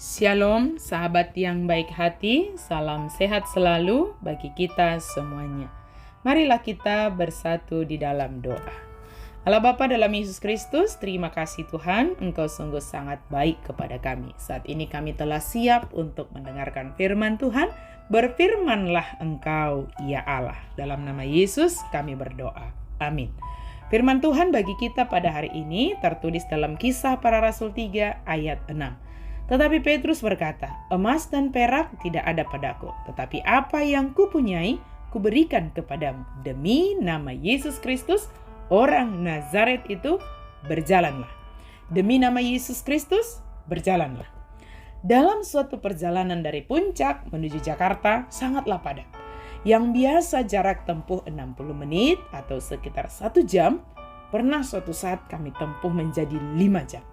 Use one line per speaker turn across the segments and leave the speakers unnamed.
Shalom, sahabat yang baik hati, salam sehat selalu bagi kita semuanya. Marilah kita bersatu di dalam doa. Allah Bapa dalam Yesus Kristus, terima kasih Tuhan, Engkau sungguh sangat baik kepada kami. Saat ini kami telah siap untuk mendengarkan firman Tuhan. Berfirmanlah Engkau, ya Allah. Dalam nama Yesus kami berdoa. Amin. Firman Tuhan bagi kita pada hari ini tertulis dalam Kisah Para Rasul 3 ayat 6. Tetapi Petrus berkata, emas dan perak tidak ada padaku, tetapi apa yang kupunyai, kuberikan kepadamu. Demi nama Yesus Kristus, orang Nazaret itu, berjalanlah. Demi nama Yesus Kristus, berjalanlah. Dalam suatu perjalanan dari Puncak menuju Jakarta, sangatlah padat. Yang biasa jarak tempuh 60 menit atau sekitar 1 jam, pernah suatu saat kami tempuh menjadi 5 jam.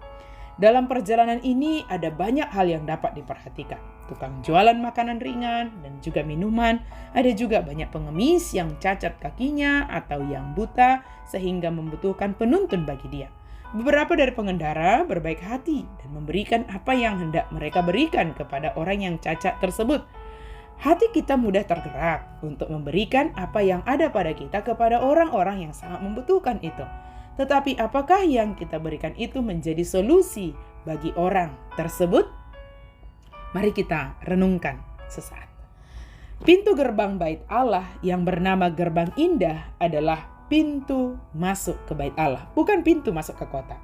Dalam perjalanan ini ada banyak hal yang dapat diperhatikan. Tukang jualan makanan ringan dan juga minuman. Ada juga banyak pengemis yang cacat kakinya atau yang buta sehingga membutuhkan penuntun bagi dia. Beberapa dari pengendara berbaik hati dan memberikan apa yang hendak mereka berikan kepada orang yang cacat tersebut. Hati kita mudah tergerak untuk memberikan apa yang ada pada kita kepada orang-orang yang sangat membutuhkan itu. Tetapi apakah yang kita berikan itu menjadi solusi bagi orang tersebut? Mari kita renungkan sesaat. Pintu gerbang bait Allah yang bernama Gerbang Indah adalah pintu masuk ke bait Allah, bukan pintu masuk ke kota.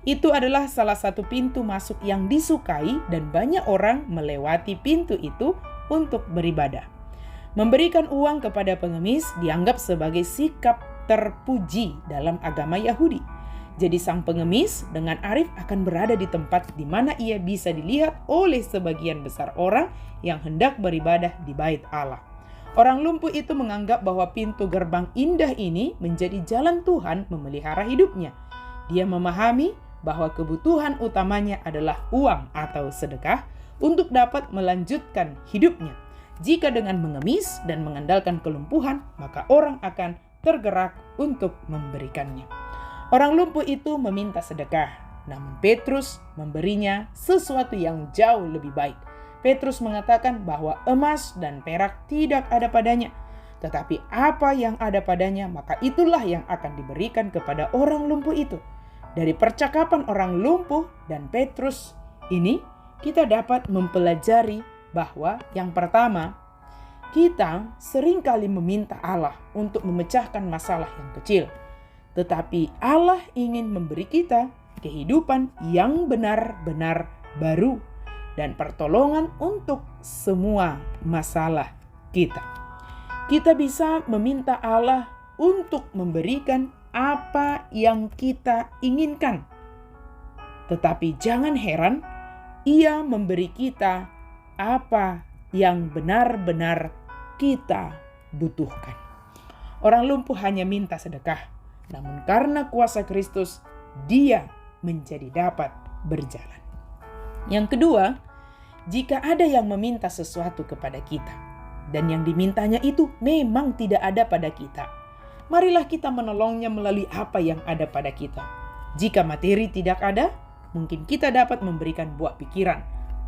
Itu adalah salah satu pintu masuk yang disukai dan banyak orang melewati pintu itu untuk beribadah. Memberikan uang kepada pengemis dianggap sebagai sikap terpuji dalam agama Yahudi. Jadi sang pengemis dengan arif akan berada di tempat di mana ia bisa dilihat oleh sebagian besar orang yang hendak beribadah di bait Allah. Orang lumpuh itu menganggap bahwa pintu gerbang indah ini menjadi jalan Tuhan memelihara hidupnya. Dia memahami bahwa kebutuhan utamanya adalah uang atau sedekah untuk dapat melanjutkan hidupnya. Jika dengan mengemis dan mengandalkan kelumpuhan, maka orang akan tergerak untuk memberikannya. Orang lumpuh itu meminta sedekah, namun Petrus memberinya sesuatu yang jauh lebih baik. Petrus mengatakan bahwa emas dan perak tidak ada padanya, tetapi apa yang ada padanya, maka itulah yang akan diberikan kepada orang lumpuh itu. Dari percakapan orang lumpuh dan Petrus ini, kita dapat mempelajari bahwa yang pertama, kita seringkali meminta Allah untuk memecahkan masalah yang kecil. Tetapi Allah ingin memberi kita kehidupan yang benar-benar baru dan pertolongan untuk semua masalah kita. Kita bisa meminta Allah untuk memberikan apa yang kita inginkan. Tetapi jangan heran, Ia memberi kita apa yang benar-benar kita butuhkan. Orang lumpuh hanya minta sedekah, namun karena kuasa Kristus, dia menjadi dapat berjalan. Yang kedua, jika ada yang meminta sesuatu kepada kita, dan yang dimintanya itu memang tidak ada pada kita, marilah kita menolongnya melalui apa yang ada pada kita. Jika materi tidak ada, mungkin kita dapat memberikan buah pikiran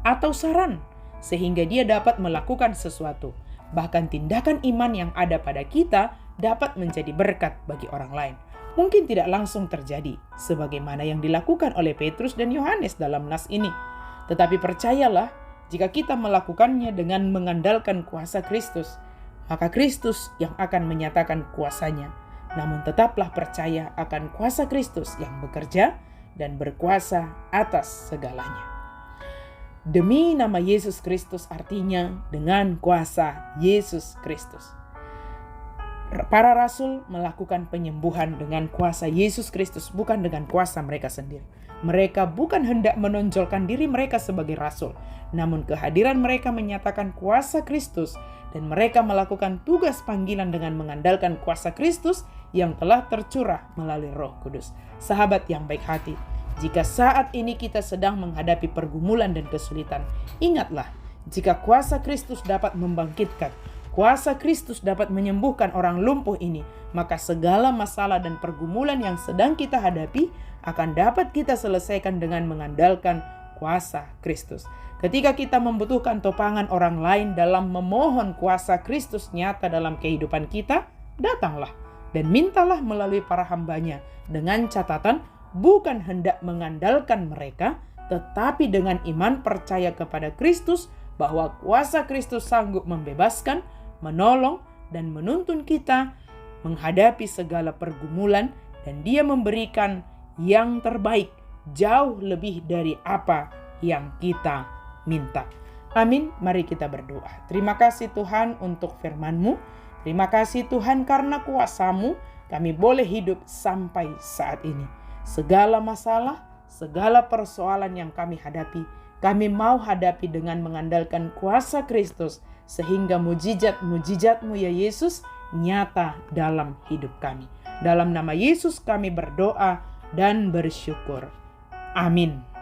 atau saran, sehingga dia dapat melakukan sesuatu. Bahkan tindakan iman yang ada pada kita dapat menjadi berkat bagi orang lain. Mungkin tidak langsung terjadi, sebagaimana yang dilakukan oleh Petrus dan Yohanes dalam nas ini. Tetapi percayalah, jika kita melakukannya dengan mengandalkan kuasa Kristus, maka Kristus yang akan menyatakan kuasanya. Namun tetaplah percaya akan kuasa Kristus yang bekerja dan berkuasa atas segalanya. Demi nama Yesus Kristus artinya dengan kuasa Yesus Kristus. Para rasul melakukan penyembuhan dengan kuasa Yesus Kristus, bukan dengan kuasa mereka sendiri. Mereka bukan hendak menonjolkan diri mereka sebagai rasul, namun kehadiran mereka menyatakan kuasa Kristus dan mereka melakukan tugas panggilan dengan mengandalkan kuasa Kristus yang telah tercurah melalui Roh Kudus. Sahabat yang baik hati, jika saat ini kita sedang menghadapi pergumulan dan kesulitan, ingatlah, jika kuasa Kristus dapat membangkitkan, kuasa Kristus dapat menyembuhkan orang lumpuh ini, maka segala masalah dan pergumulan yang sedang kita hadapi akan dapat kita selesaikan dengan mengandalkan kuasa Kristus. Ketika kita membutuhkan topangan orang lain dalam memohon kuasa Kristus nyata dalam kehidupan kita, datanglah dan mintalah melalui para hambanya, dengan catatan bukan hendak mengandalkan mereka, tetapi dengan iman percaya kepada Kristus bahwa kuasa Kristus sanggup membebaskan, menolong, dan menuntun kita menghadapi segala pergumulan, dan Dia memberikan yang terbaik jauh lebih dari apa yang kita minta. Amin. Mari kita berdoa. Terima kasih Tuhan untuk firman-Mu. Terima kasih Tuhan karena kuasa-Mu kami boleh hidup sampai saat ini. Segala masalah, segala persoalan yang kami hadapi, kami mau hadapi dengan mengandalkan kuasa Kristus, sehingga mujizat-mujizat-Mu ya Yesus nyata dalam hidup kami. Dalam nama Yesus kami berdoa dan bersyukur. Amin.